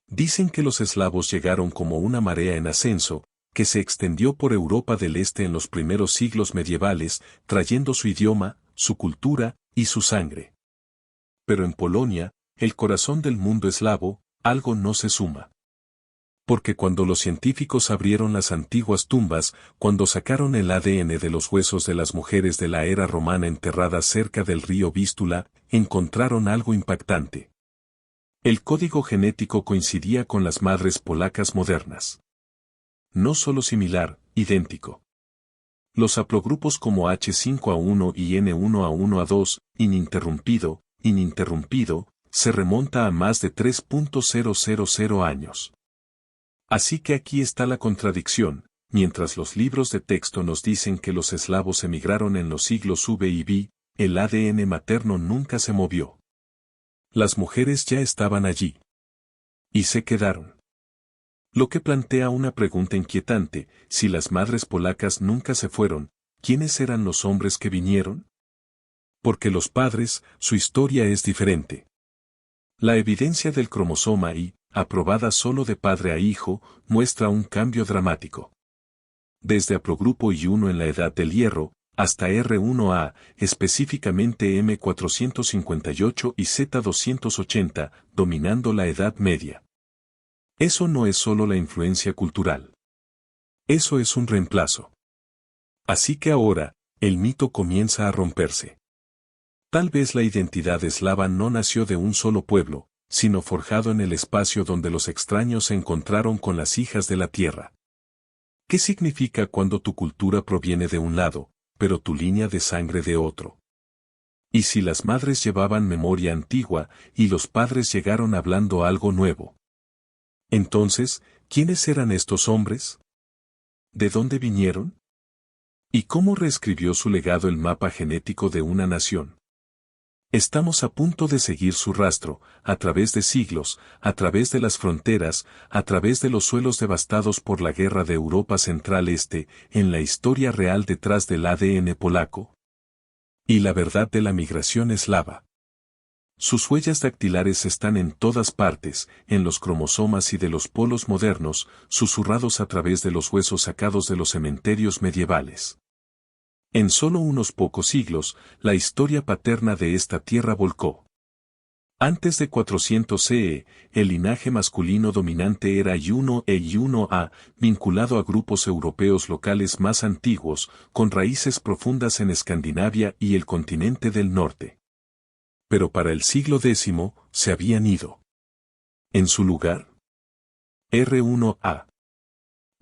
Dicen que los eslavos llegaron como una marea en ascenso, que se extendió por Europa del Este en los primeros siglos medievales, trayendo su idioma, su cultura y su sangre. Pero en Polonia, el corazón del mundo eslavo, algo no se suma. Porque cuando los científicos abrieron las antiguas tumbas, cuando sacaron el ADN de los huesos de las mujeres de la era romana enterradas cerca del río Vístula, encontraron algo impactante. El código genético coincidía con las madres polacas modernas. No solo similar, idéntico. Los haplogrupos como H5A1 y N1A1A2, ininterrumpido, se remonta a más de 3.000 años. Así que aquí está la contradicción, mientras los libros de texto nos dicen que los eslavos emigraron en los siglos V y V, el ADN materno nunca se movió. Las mujeres ya estaban allí. Y se quedaron. Lo que plantea una pregunta inquietante: si las madres polacas nunca se fueron, ¿quiénes eran los hombres que vinieron? Porque los padres, su historia es diferente. La evidencia del cromosoma Y, aprobada solo de padre a hijo, muestra un cambio dramático. Desde haplogrupo Y1 en la edad del hierro, hasta R1A, específicamente M458 y Z280, dominando la Edad Media. Eso no es solo la influencia cultural. Eso es un reemplazo. Así que ahora, el mito comienza a romperse. Tal vez la identidad eslava no nació de un solo pueblo, sino forjado en el espacio donde los extraños se encontraron con las hijas de la tierra. ¿Qué significa cuando tu cultura proviene de un lado, pero tu línea de sangre de otro? ¿Y si las madres llevaban memoria antigua y los padres llegaron hablando algo nuevo? Entonces, ¿quiénes eran estos hombres? ¿De dónde vinieron? ¿Y cómo reescribió su legado el mapa genético de una nación? Estamos a punto de seguir su rastro, a través de siglos, a través de las fronteras, a través de los suelos devastados por la guerra de Europa Central Este, en la historia real detrás del ADN polaco. Y la verdad de la migración eslava. Sus huellas dactilares están en todas partes, en los cromosomas y de los polos modernos, susurrados a través de los huesos sacados de los cementerios medievales. En solo unos pocos siglos, la historia paterna de esta tierra volcó. Antes de 400 CE, el linaje masculino dominante era Y1 e Y1A, vinculado a grupos europeos locales más antiguos, con raíces profundas en Escandinavia y el continente del norte. Pero para el siglo X, se habían ido. En su lugar, R1A.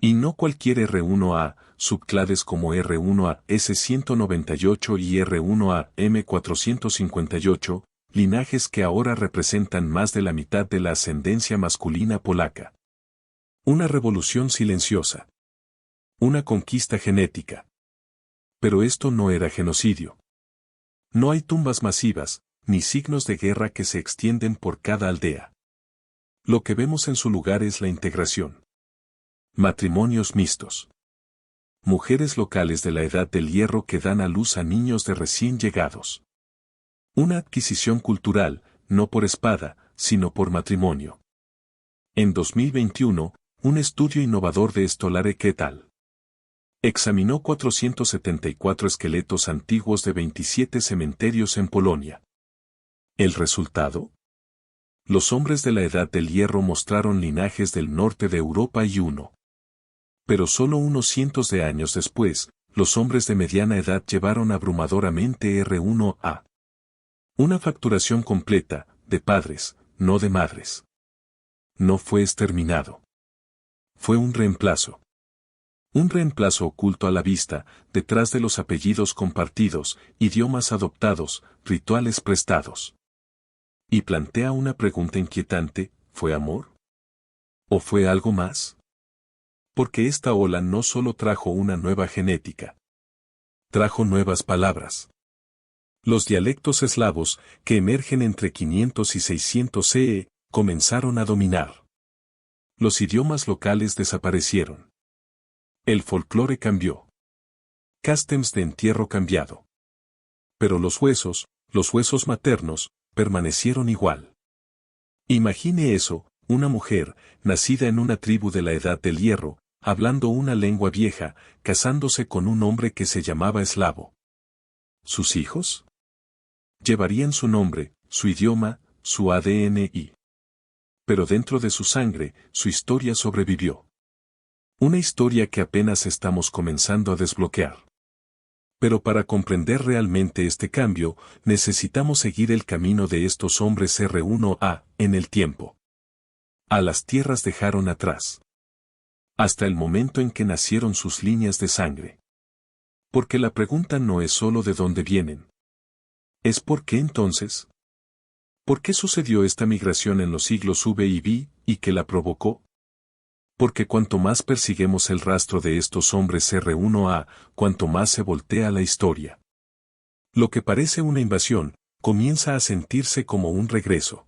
Y no cualquier R1A, subclades como R1A S198 y R1A M458, linajes que ahora representan más de la mitad de la ascendencia masculina polaca. Una revolución silenciosa. Una conquista genética. Pero esto no era genocidio. No hay tumbas masivas, ni signos de guerra que se extienden por cada aldea. Lo que vemos en su lugar es la integración. Matrimonios mixtos. Mujeres locales de la Edad del Hierro que dan a luz a niños de recién llegados. Una adquisición cultural, no por espada, sino por matrimonio. En 2021, un estudio innovador de Stolare et al. Examinó 474 esqueletos antiguos de 27 cementerios en Polonia. ¿El resultado? Los hombres de la Edad del Hierro mostraron linajes del norte de Europa y uno. Pero solo unos cientos de años después, los hombres de mediana edad llevaron abrumadoramente R1A. Una facturación completa, de padres, no de madres. No fue exterminado. Fue un reemplazo. Un reemplazo oculto a la vista, detrás de los apellidos compartidos, idiomas adoptados, rituales prestados. Y plantea una pregunta inquietante: ¿fue amor? ¿O fue algo más? Porque esta ola no solo trajo una nueva genética. Trajo nuevas palabras. Los dialectos eslavos, que emergen entre 500 y 600 CE, comenzaron a dominar. Los idiomas locales desaparecieron. El folclore cambió. Customs de entierro cambiado. Pero los huesos maternos, permanecieron igual. Imagine eso, una mujer, nacida en una tribu de la Edad del Hierro, hablando una lengua vieja, casándose con un hombre que se llamaba Eslavo. ¿Sus hijos? Llevarían su nombre, su idioma, su ADN. Pero dentro de su sangre, su historia sobrevivió. Una historia que apenas estamos comenzando a desbloquear. Pero para comprender realmente este cambio, necesitamos seguir el camino de estos hombres R1A, en el tiempo. A las tierras dejaron atrás. Hasta el momento en que nacieron sus líneas de sangre. Porque la pregunta no es solo de dónde vienen. ¿Es por qué entonces? ¿Por qué sucedió esta migración en los siglos V y V, y qué la provocó? Porque cuanto más persiguemos el rastro de estos hombres R1A, cuanto más se voltea la historia. Lo que parece una invasión, comienza a sentirse como un regreso.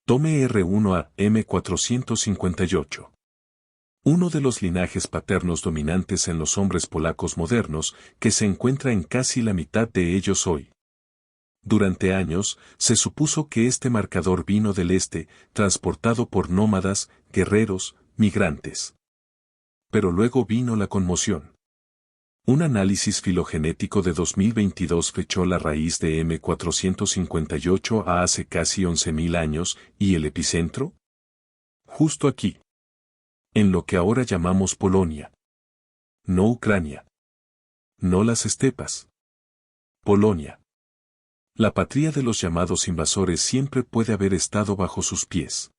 Tome R1A M458. Uno de los linajes paternos dominantes en los hombres polacos modernos, que se encuentra en casi la mitad de ellos hoy. Durante años, se supuso que este marcador vino del este, transportado por nómadas, guerreros, migrantes. Pero luego vino la conmoción. Un análisis filogenético de 2022 fechó la raíz de M458 a hace casi 11.000 años, ¿y el epicentro? Justo aquí. En lo que ahora llamamos Polonia. No Ucrania. No las estepas. Polonia. La patria de los llamados invasores siempre puede haber estado bajo sus pies.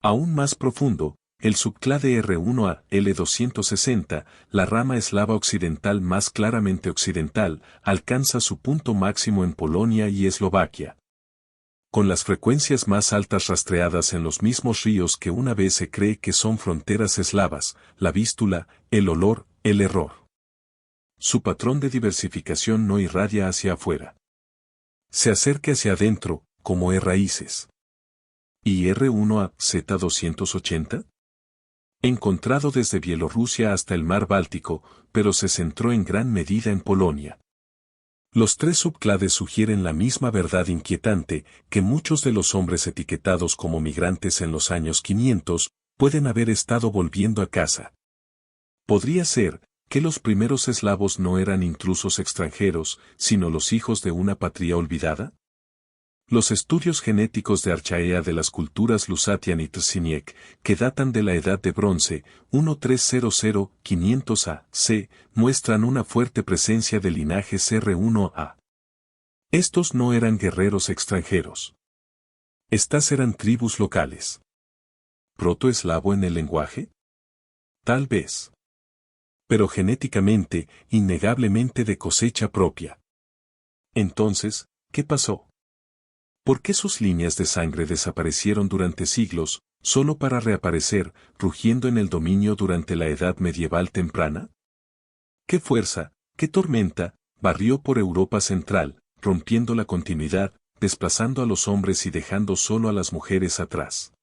Aún más profundo, el subclade R1A L260, la rama eslava occidental más claramente occidental, alcanza su punto máximo en Polonia y Eslovaquia. Con las frecuencias más altas rastreadas en los mismos ríos que una vez se cree que son fronteras eslavas, la vístula, el olor, el error. Su patrón de diversificación no irradia hacia afuera. Se acerca hacia adentro, como raíces. ¿Y R1A Z280? Encontrado desde Bielorrusia hasta el mar Báltico, pero se centró en gran medida en Polonia. Los tres subclades sugieren la misma verdad inquietante, que muchos de los hombres etiquetados como migrantes en los años 500, pueden haber estado volviendo a casa. Podría ser, que los primeros eslavos no eran intrusos extranjeros, sino los hijos de una patria olvidada. Los estudios genéticos de Archaea de las culturas Lusatian y Trziniec, que datan de la Edad de Bronce, 1300-500 A.C., muestran una fuerte presencia de linajes R1A. Estos no eran guerreros extranjeros. Estas eran tribus locales. ¿Protoeslavo en el lenguaje? Tal vez. Pero genéticamente, innegablemente de cosecha propia. Entonces, ¿qué pasó? ¿Por qué sus líneas de sangre desaparecieron durante siglos, solo para reaparecer, rugiendo en el dominio durante la Edad Medieval temprana? ¿Qué fuerza, qué tormenta, barrió por Europa Central, rompiendo la continuidad, desplazando a los hombres y dejando solo a las mujeres atrás?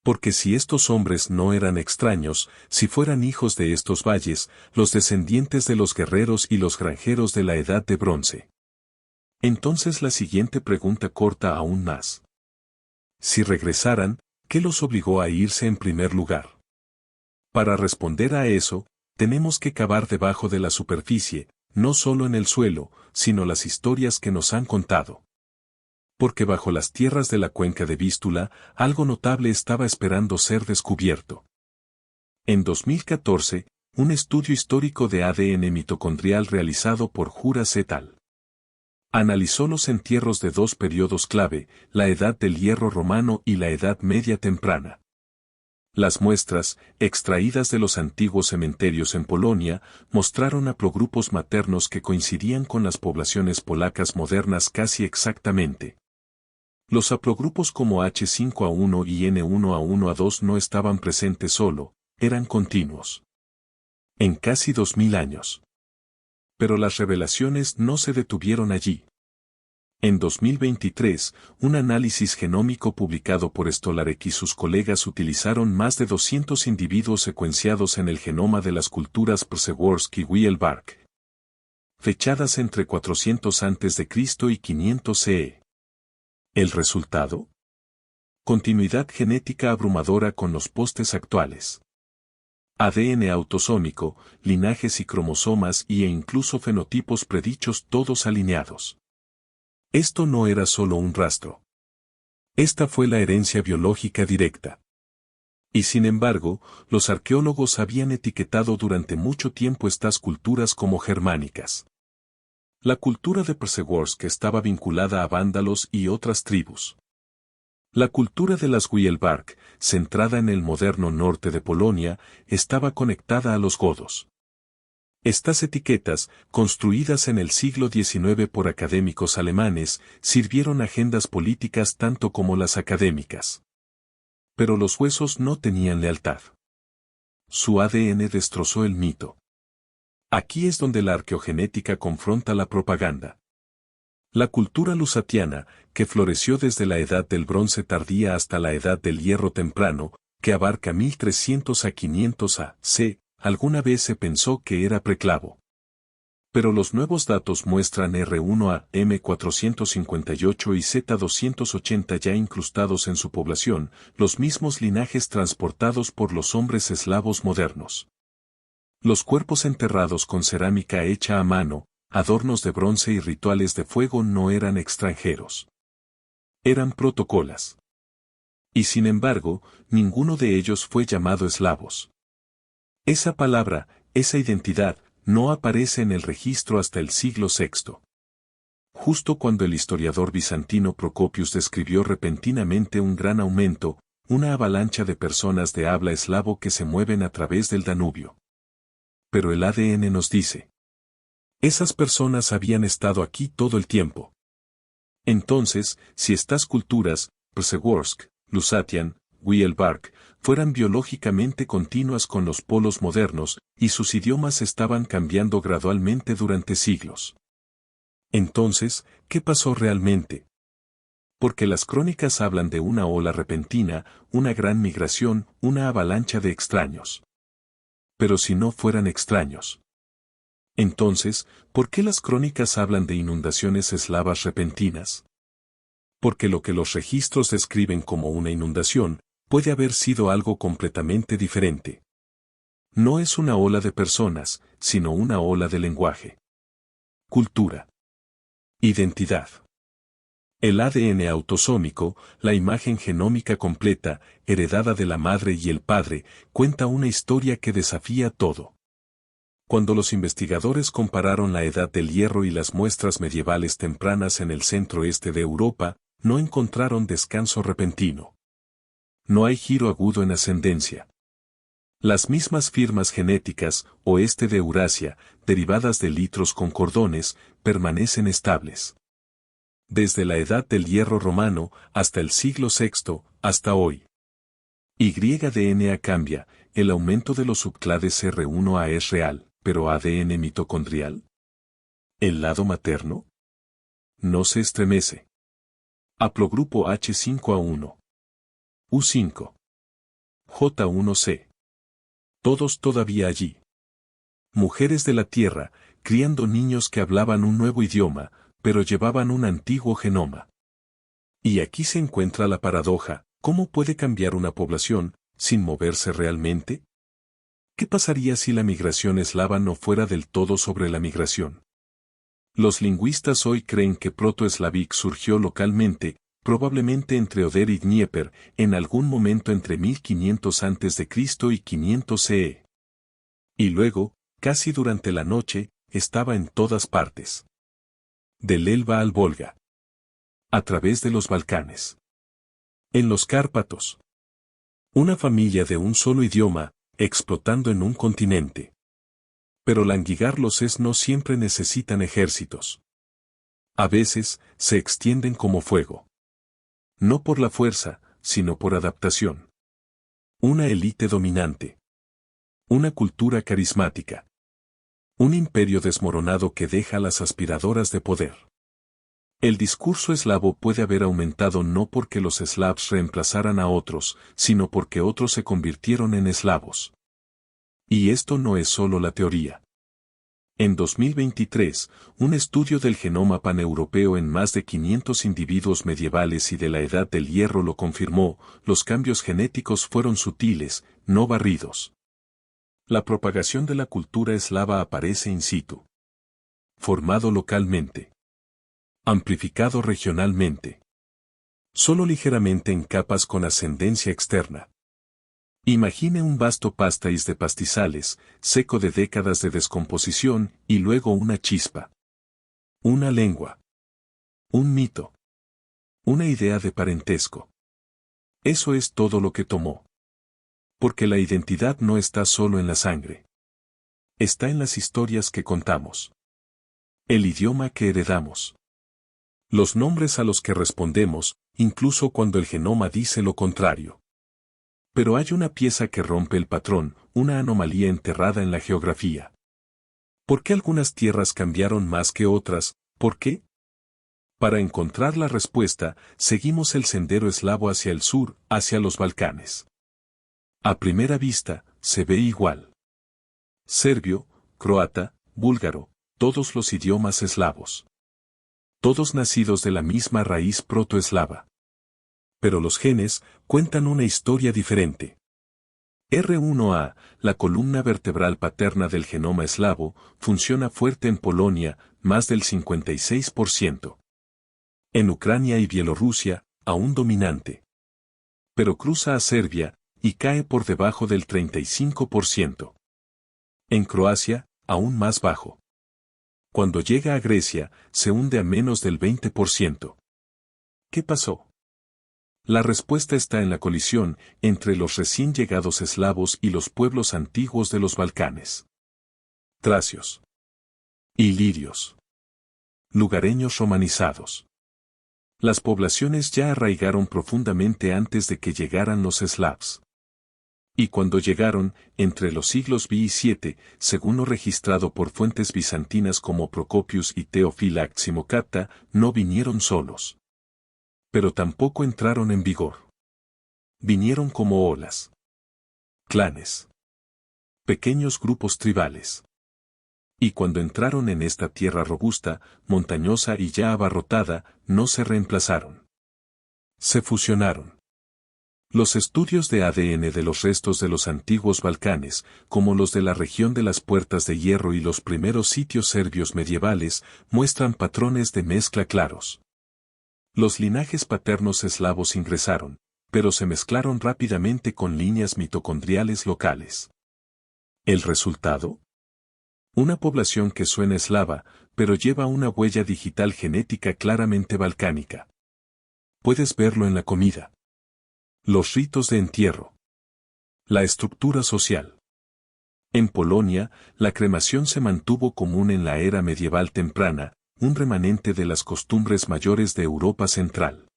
Porque si estos hombres no eran extraños, si fueran hijos de estos valles, los descendientes de los guerreros y los granjeros de la Edad de Bronce. Entonces la siguiente pregunta corta aún más. Si regresaran, ¿qué los obligó a irse en primer lugar? Para responder a eso, tenemos que cavar debajo de la superficie, no solo en el suelo, sino las historias que nos han contado. Porque bajo las tierras de la cuenca de Vístula, algo notable estaba esperando ser descubierto. En 2014, un estudio histórico de ADN mitocondrial realizado por Juras et al. Analizó los entierros de dos periodos clave, la Edad del Hierro Romano y la Edad Media Temprana. Las muestras, extraídas de los antiguos cementerios en Polonia, mostraron haplogrupos maternos que coincidían con las poblaciones polacas modernas casi exactamente. Los haplogrupos como H5A1 y N1A1A2 no estaban presentes solo, eran continuos. En casi 2000 años. Pero las revelaciones no se detuvieron allí. En 2023, un análisis genómico publicado por Stolarek y sus colegas utilizaron más de 200 individuos secuenciados en el genoma de las culturas Przeworsk y Wielbark, fechadas entre 400 a.C. y 500 CE. ¿El resultado? Continuidad genética abrumadora con los postes actuales. ADN autosómico, linajes y cromosomas e incluso fenotipos predichos todos alineados. Esto no era solo un rastro. Esta fue la herencia biológica directa. Y sin embargo, los arqueólogos habían etiquetado durante mucho tiempo estas culturas como germánicas. La cultura de Przeworsk estaba vinculada a vándalos y otras tribus. La cultura de las Wielbark, centrada en el moderno norte de Polonia, estaba conectada a los godos. Estas etiquetas, construidas en el siglo XIX por académicos alemanes, sirvieron agendas políticas tanto como las académicas. Pero los huesos no tenían lealtad. Su ADN destrozó el mito. Aquí es donde la arqueogenética confronta la propaganda. La cultura lusatiana, que floreció desde la Edad del Bronce tardía hasta la Edad del Hierro temprano, que abarca 1300 a 500 a.C., alguna vez se pensó que era preclavo. Pero los nuevos datos muestran R1 a M458 y Z280 ya incrustados en su población, los mismos linajes transportados por los hombres eslavos modernos. Los cuerpos enterrados con cerámica hecha a mano, adornos de bronce y rituales de fuego no eran extranjeros. Eran protocolas. Y sin embargo, ninguno de ellos fue llamado eslavos. Esa palabra, esa identidad, no aparece en el registro hasta el siglo VI. Justo cuando el historiador bizantino Procopius describió repentinamente un gran aumento, una avalancha de personas de habla eslavo que se mueven a través del Danubio. Pero el ADN nos dice: esas personas habían estado aquí todo el tiempo. Entonces, si estas culturas, Przeworsk, Lusatian, Wielbark, fueran biológicamente continuas con los polos modernos, y sus idiomas estaban cambiando gradualmente durante siglos. Entonces, ¿qué pasó realmente? Porque las crónicas hablan de una ola repentina, una gran migración, una avalancha de extraños. Pero si no fueran extraños. Entonces, ¿por qué las crónicas hablan de inundaciones eslavas repentinas? Porque lo que los registros describen como una inundación, puede haber sido algo completamente diferente. No es una ola de personas, sino una ola de lenguaje. Cultura. Identidad. El ADN autosómico, la imagen genómica completa, heredada de la madre y el padre, cuenta una historia que desafía todo. Cuando los investigadores compararon la Edad del Hierro y las muestras medievales tempranas en el centro-este de Europa, no encontraron descanso repentino. No hay giro agudo en ascendencia. Las mismas firmas genéticas, oeste de Eurasia, derivadas de litros con cordones, permanecen estables. Desde la Edad del Hierro romano, hasta el siglo VI, hasta hoy. Y-DNA cambia, el aumento de los subclades R1A es real, pero ADN mitocondrial. ¿El lado materno? No se estremece. Haplogrupo H5A1. U5. J1C. Todos todavía allí. Mujeres de la tierra, criando niños que hablaban un nuevo idioma, pero llevaban un antiguo genoma. Y aquí se encuentra la paradoja: ¿cómo puede cambiar una población, sin moverse realmente? ¿Qué pasaría si la migración eslava no fuera del todo sobre la migración? Los lingüistas hoy creen que Proto-Slavic surgió localmente, probablemente entre Oder y Dnieper, en algún momento entre 1500 a.C. y 500 CE. Y luego, casi durante la noche, estaba en todas partes. Del Elba al Volga. A través de los Balcanes. En los Cárpatos. Una familia de un solo idioma, explotando en un continente. Pero languigar los no siempre necesitan ejércitos. A veces, se extienden como fuego. No por la fuerza, sino por adaptación. Una élite dominante. Una cultura carismática. Un imperio desmoronado que deja las aspiradoras de poder. El discurso eslavo puede haber aumentado no porque los eslavos reemplazaran a otros, sino porque otros se convirtieron en eslavos. Y esto no es solo la teoría. En 2023, un estudio del genoma paneuropeo en más de 500 individuos medievales y de la Edad del Hierro lo confirmó, los cambios genéticos fueron sutiles, no barridos. La propagación de la cultura eslava aparece in situ. Formado localmente. Amplificado regionalmente. Solo ligeramente en capas con ascendencia externa. Imagine un vasto pastéis de pastizales, seco de décadas de descomposición, y luego una chispa. Una lengua. Un mito. Una idea de parentesco. Eso es todo lo que tomó. Porque la identidad no está solo en la sangre. Está en las historias que contamos. El idioma que heredamos. Los nombres a los que respondemos, incluso cuando el genoma dice lo contrario. Pero hay una pieza que rompe el patrón, una anomalía enterrada en la geografía. ¿Por qué algunas tierras cambiaron más que otras? ¿Por qué? Para encontrar la respuesta, seguimos el sendero eslavo hacia el sur, hacia los Balcanes. A primera vista, se ve igual. Serbio, croata, búlgaro, todos los idiomas eslavos. Todos nacidos de la misma raíz protoeslava. Pero los genes cuentan una historia diferente. R1A, la columna vertebral paterna del genoma eslavo, funciona fuerte en Polonia, más del 56%. En Ucrania y Bielorrusia, aún dominante. Pero cruza a Serbia, y cae por debajo del 35%. En Croacia, aún más bajo. Cuando llega a Grecia, se hunde a menos del 20%. ¿Qué pasó? La respuesta está en la colisión entre los recién llegados eslavos y los pueblos antiguos de los Balcanes. Tracios. Ilirios. Lugareños romanizados. Las poblaciones ya arraigaron profundamente antes de que llegaran los eslavos. Y cuando llegaron, entre los siglos V y VII, según lo registrado por fuentes bizantinas como Procopius y Teofilact Simocata, no vinieron solos. Pero tampoco entraron en vigor. Vinieron como olas. Clanes. Pequeños grupos tribales. Y cuando entraron en esta tierra robusta, montañosa y ya abarrotada, no se reemplazaron. Se fusionaron. Los estudios de ADN de los restos de los antiguos Balcanes, como los de la región de las Puertas de Hierro y los primeros sitios serbios medievales, muestran patrones de mezcla claros. Los linajes paternos eslavos ingresaron, pero se mezclaron rápidamente con líneas mitocondriales locales. ¿El resultado? Una población que suena eslava, pero lleva una huella digital genética claramente balcánica. Puedes verlo en la comida. Los ritos de entierro. La estructura social. En Polonia, la cremación se mantuvo común en la era medieval temprana, un remanente de las costumbres mayores de Europa Central.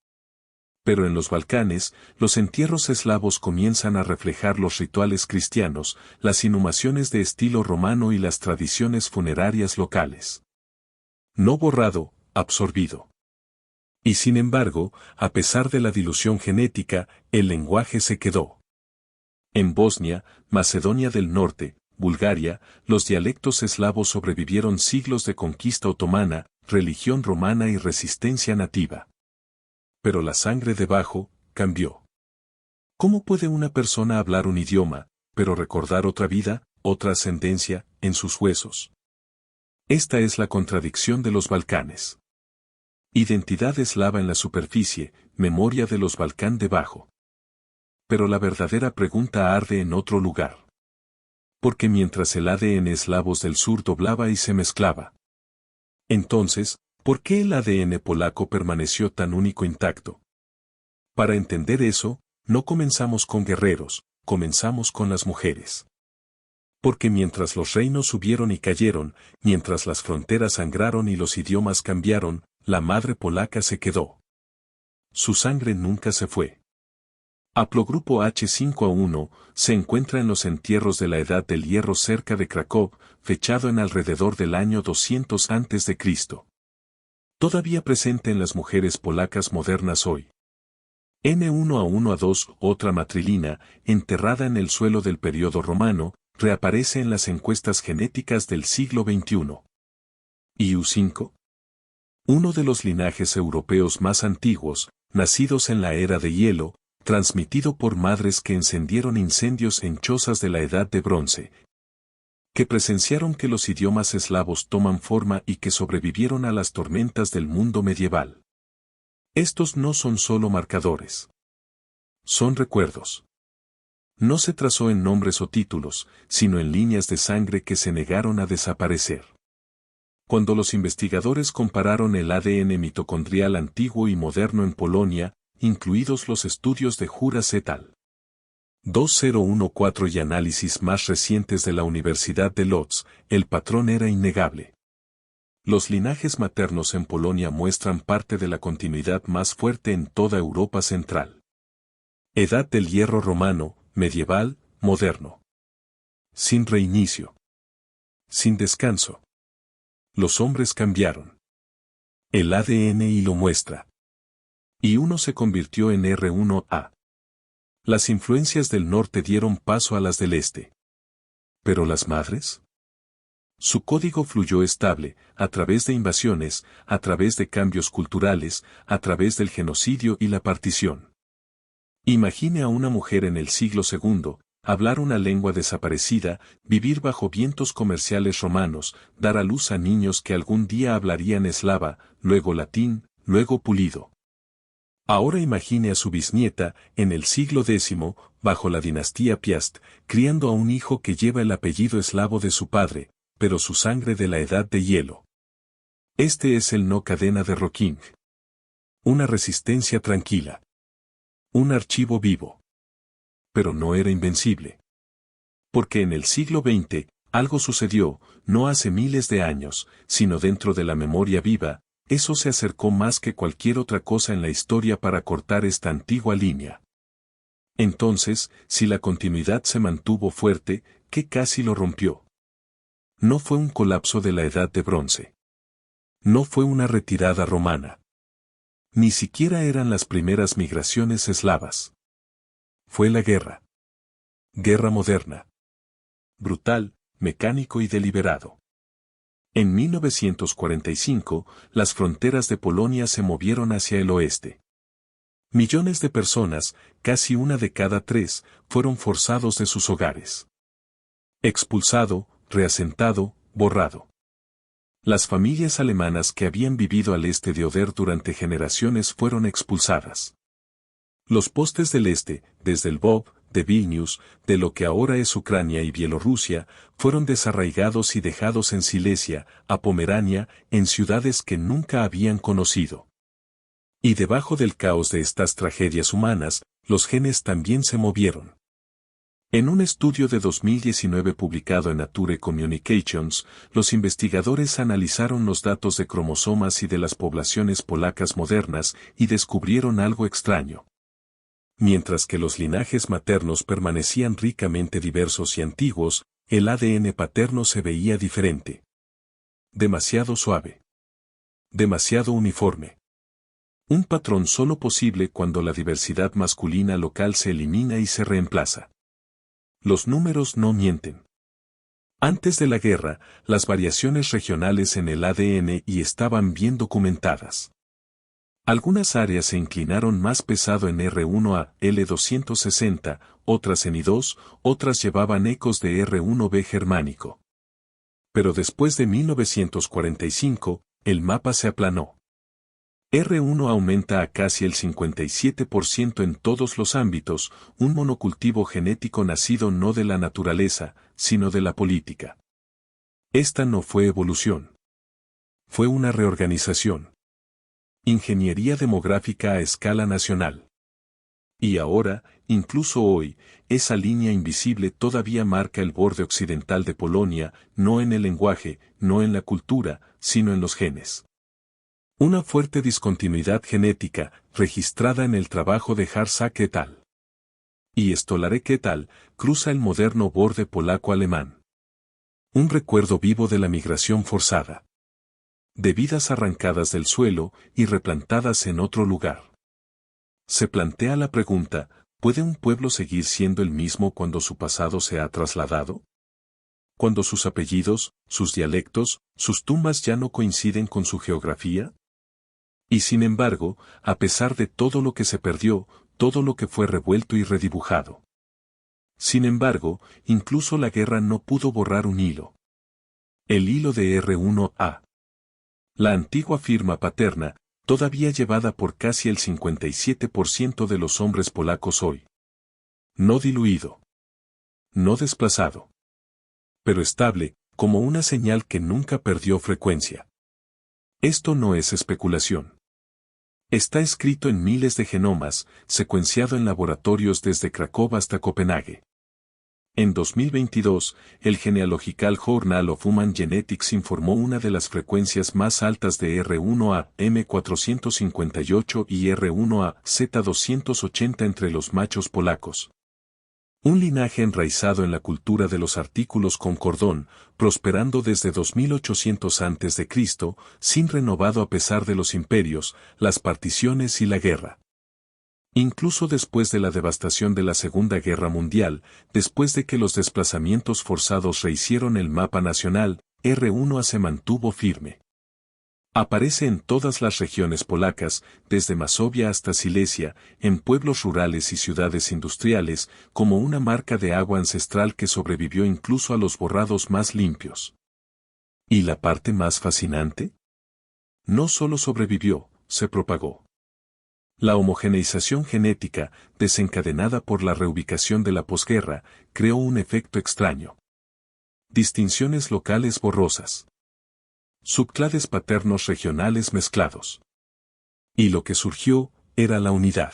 Pero en los Balcanes, los entierros eslavos comienzan a reflejar los rituales cristianos, las inhumaciones de estilo romano y las tradiciones funerarias locales. No borrado, absorbido. Y sin embargo, a pesar de la dilución genética, el lenguaje se quedó. En Bosnia, Macedonia del Norte, Bulgaria, los dialectos eslavos sobrevivieron siglos de conquista otomana, religión romana y resistencia nativa. Pero la sangre debajo cambió. ¿Cómo puede una persona hablar un idioma, pero recordar otra vida, otra ascendencia, en sus huesos? Esta es la contradicción de los Balcanes. Identidad eslava en la superficie, memoria de los Balcán debajo. Pero la verdadera pregunta arde en otro lugar. Porque mientras el ADN eslavos del sur doblaba y se mezclaba. Entonces, ¿por qué el ADN polaco permaneció tan único intacto? Para entender eso, no comenzamos con guerreros, comenzamos con las mujeres. Porque mientras los reinos subieron y cayeron, mientras las fronteras sangraron y los idiomas cambiaron, la madre polaca se quedó. Su sangre nunca se fue. Haplogrupo H5A1 se encuentra en los entierros de la Edad del Hierro cerca de Cracov, fechado en alrededor del año 200 a.C. Todavía presente en las mujeres polacas modernas hoy. N1A1A2, otra matrilina, enterrada en el suelo del período romano, reaparece en las encuestas genéticas del siglo XXI. IU5. Uno de los linajes europeos más antiguos, nacidos en la era de hielo, transmitido por madres que encendieron incendios en chozas de la Edad de Bronce, que presenciaron que los idiomas eslavos toman forma y que sobrevivieron a las tormentas del mundo medieval. Estos no son solo marcadores. Son recuerdos. No se trazó en nombres o títulos, sino en líneas de sangre que se negaron a desaparecer. Cuando los investigadores compararon el ADN mitocondrial antiguo y moderno en Polonia, incluidos los estudios de Juras et al. 2014 y análisis más recientes de la Universidad de Łódź, el patrón era innegable. Los linajes maternos en Polonia muestran parte de la continuidad más fuerte en toda Europa central. Edad del Hierro romano, medieval, moderno. Sin reinicio. Sin descanso. Los hombres cambiaron. El ADN y lo muestra. Y uno se convirtió en R1A. Las influencias del norte dieron paso a las del este. ¿Pero las madres? Su código fluyó estable, a través de invasiones, a través de cambios culturales, a través del genocidio y la partición. Imagine a una mujer en el siglo II, hablar una lengua desaparecida, vivir bajo vientos comerciales romanos, dar a luz a niños que algún día hablarían eslava, luego latín, luego pulido. Ahora imagine a su bisnieta, en el siglo X, bajo la dinastía Piast, criando a un hijo que lleva el apellido eslavo de su padre, pero su sangre de la Edad de Hielo. Este es el no cadena de Rocking. Una resistencia tranquila. Un archivo vivo. Pero no era invencible. Porque en el siglo XX, algo sucedió, no hace miles de años, sino dentro de la memoria viva, eso se acercó más que cualquier otra cosa en la historia para cortar esta antigua línea. Entonces, si la continuidad se mantuvo fuerte, ¿qué casi lo rompió? No fue un colapso de la Edad de Bronce. No fue una retirada romana. Ni siquiera eran las primeras migraciones eslavas. Fue la guerra. Guerra moderna. Brutal, mecánico y deliberado. En 1945, las fronteras de Polonia se movieron hacia el oeste. Millones de personas, casi una de cada tres, fueron forzados de sus hogares. Expulsado, reasentado, borrado. Las familias alemanas que habían vivido al este de Oder durante generaciones fueron expulsadas. Los postes del este, desde el Lvov, de Vilnius, de lo que ahora es Ucrania y Bielorrusia, fueron desarraigados y dejados en Silesia, a Pomerania, en ciudades que nunca habían conocido. Y debajo del caos de estas tragedias humanas, los genes también se movieron. En un estudio de 2019 publicado en Nature Communications, los investigadores analizaron los datos de cromosomas y de las poblaciones polacas modernas y descubrieron algo extraño. Mientras que los linajes maternos permanecían ricamente diversos y antiguos, el ADN paterno se veía diferente. Demasiado suave. Demasiado uniforme. Un patrón solo posible cuando la diversidad masculina local se elimina y se reemplaza. Los números no mienten. Antes de la guerra, las variaciones regionales en el ADN y estaban bien documentadas. Algunas áreas se inclinaron más pesado en R1 a L260, otras en I2, otras llevaban ecos de R1b germánico. Pero después de 1945, el mapa se aplanó. R1 aumenta a casi el 57% en todos los ámbitos, un monocultivo genético nacido no de la naturaleza, sino de la política. Esta no fue evolución. Fue una reorganización. Ingeniería demográfica a escala nacional. Y ahora, incluso hoy, esa línea invisible todavía marca el borde occidental de Polonia, no en el lenguaje, no en la cultura, sino en los genes. Una fuerte discontinuidad genética, registrada en el trabajo de Harsak et al. Y Stolarek et al., cruza el moderno borde polaco-alemán. Un recuerdo vivo de la migración forzada. De vidas arrancadas del suelo y replantadas en otro lugar. Se plantea la pregunta, ¿puede un pueblo seguir siendo el mismo cuando su pasado se ha trasladado? Cuando sus apellidos, sus dialectos, sus tumbas ya no coinciden con su geografía. Y sin embargo, a pesar de todo lo que se perdió, todo lo que fue revuelto y redibujado. Sin embargo, incluso la guerra no pudo borrar un hilo. El hilo de R1A. La antigua firma paterna, todavía llevada por casi el 57% de los hombres polacos hoy. No diluido. No desplazado. Pero estable, como una señal que nunca perdió frecuencia. Esto no es especulación. Está escrito en miles de genomas, secuenciado en laboratorios desde Cracovia hasta Copenhague. En 2022, el Genealogical Journal of Human Genetics informó una de las frecuencias más altas de R1A M458 y R1A Z280 entre los machos polacos. Un linaje enraizado en la cultura de los artículos con cordón, prosperando desde 2800 a.C., sin renovado a pesar de los imperios, las particiones y la guerra. Incluso después de la devastación de la Segunda Guerra Mundial, después de que los desplazamientos forzados rehicieron el mapa nacional, R1A se mantuvo firme. Aparece en todas las regiones polacas, desde Masovia hasta Silesia, en pueblos rurales y ciudades industriales, como una marca de agua ancestral que sobrevivió incluso a los borrados más limpios. ¿Y la parte más fascinante? No solo sobrevivió, se propagó. La homogeneización genética, desencadenada por la reubicación de la posguerra, creó un efecto extraño. Distinciones locales borrosas. Subclades paternos regionales mezclados. Y lo que surgió, era la unidad.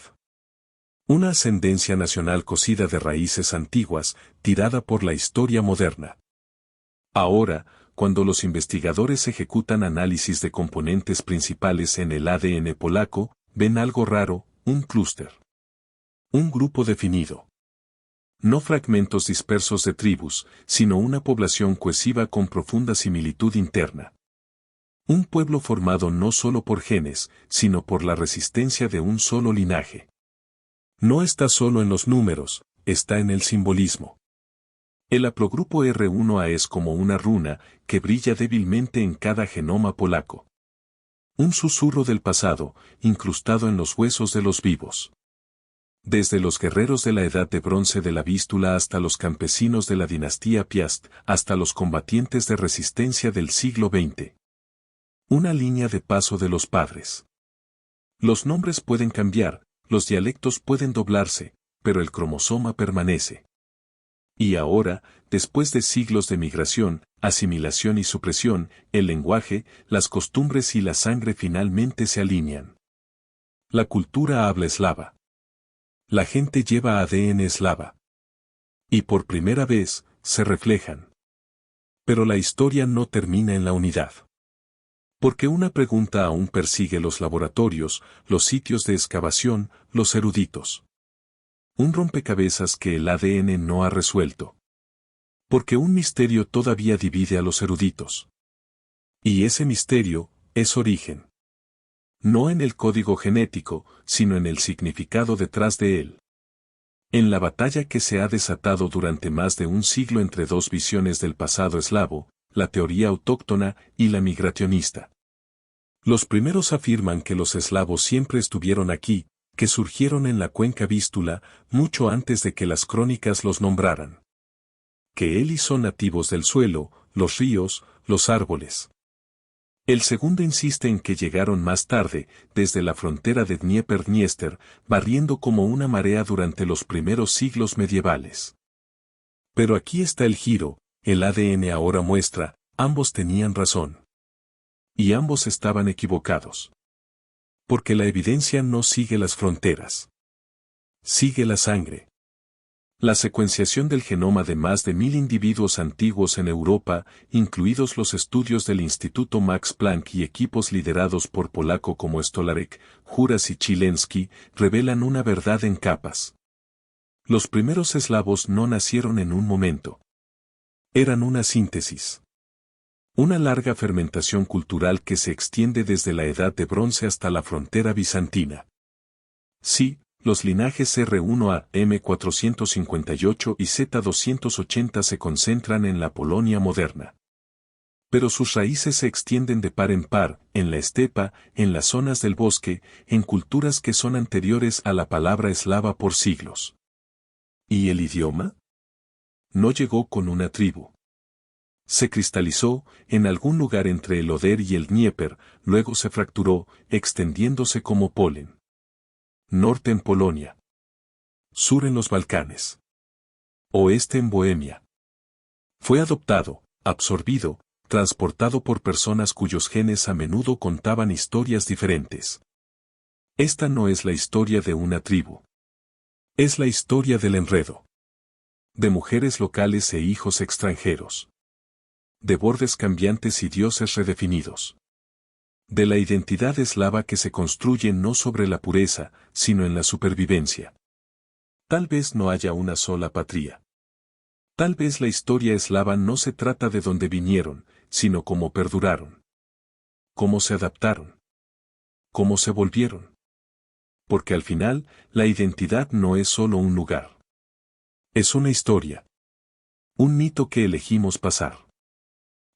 Una ascendencia nacional cosida de raíces antiguas, tirada por la historia moderna. Ahora, cuando los investigadores ejecutan análisis de componentes principales en el ADN polaco, ven algo raro, un clúster. Un grupo definido. No fragmentos dispersos de tribus, sino una población cohesiva con profunda similitud interna. Un pueblo formado no solo por genes, sino por la resistencia de un solo linaje. No está solo en los números, está en el simbolismo. El haplogrupo R1A es como una runa que brilla débilmente en cada genoma polaco. Un susurro del pasado, incrustado en los huesos de los vivos. Desde los guerreros de la Edad de Bronce de la Vístula hasta los campesinos de la dinastía Piast, hasta los combatientes de resistencia del siglo XX. Una línea de paso de los padres. Los nombres pueden cambiar, los dialectos pueden doblarse, pero el cromosoma permanece. Y ahora, después de siglos de migración, asimilación y supresión, el lenguaje, las costumbres y la sangre finalmente se alinean. La cultura habla eslava. La gente lleva ADN eslava. Y por primera vez, se reflejan. Pero la historia no termina en la unidad. Porque una pregunta aún persigue los laboratorios, los sitios de excavación, los eruditos. Un rompecabezas que el ADN no ha resuelto. Porque un misterio todavía divide a los eruditos. Y ese misterio, es origen. No en el código genético, sino en el significado detrás de él. En la batalla que se ha desatado durante más de un siglo entre dos visiones del pasado eslavo, la teoría autóctona y la migracionista. Los primeros afirman que los eslavos siempre estuvieron aquí, que surgieron en la cuenca Vístula, mucho antes de que las crónicas los nombraran. Que ellos son nativos del suelo, los ríos, los árboles. El segundo insiste en que llegaron más tarde, desde la frontera de Dnieper-Dniester, barriendo como una marea durante los primeros siglos medievales. Pero aquí está el giro, el ADN ahora muestra, ambos tenían razón. Y ambos estaban equivocados. Porque la evidencia no sigue las fronteras. Sigue la sangre. La secuenciación del genoma de más de 1000 individuos antiguos en Europa, incluidos los estudios del Instituto Max Planck y equipos liderados por polacos como Stolarek, Juras y Chilensky, revelan una verdad en capas. Los primeros eslavos no nacieron en un momento. Eran una síntesis. Una larga fermentación cultural que se extiende desde la Edad de Bronce hasta la frontera bizantina. Sí, Los linajes R1A, M458 y Z280 se concentran en la Polonia moderna. Pero sus raíces se extienden de par en par, en la estepa, en las zonas del bosque, en culturas que son anteriores a la palabra eslava por siglos. ¿Y el idioma? No llegó con una tribu. Se cristalizó, en algún lugar entre el Oder y el Dnieper, luego se fracturó, extendiéndose como polen. Norte en Polonia. Sur en los Balcanes. Oeste en Bohemia. Fue adoptado, absorbido, transportado por personas cuyos genes a menudo contaban historias diferentes. Esta no es la historia de una tribu. Es la historia del enredo. De mujeres locales e hijos extranjeros. De bordes cambiantes y dioses redefinidos. De la identidad eslava que se construye no sobre la pureza, sino en la supervivencia. Tal vez no haya una sola patria. Tal vez la historia eslava no se trata de dónde vinieron, sino cómo perduraron. Cómo se adaptaron. Cómo se volvieron. Porque al final, la identidad no es solo un lugar. Es una historia. Un mito que elegimos pasar.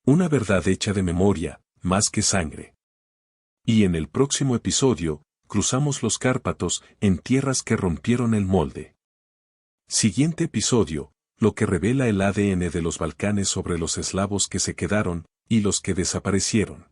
Una verdad hecha de memoria, más que sangre. Y en el próximo episodio, cruzamos los Cárpatos en tierras que rompieron el molde. Siguiente episodio, lo que revela el ADN de los Balcanes sobre los eslavos que se quedaron y los que desaparecieron.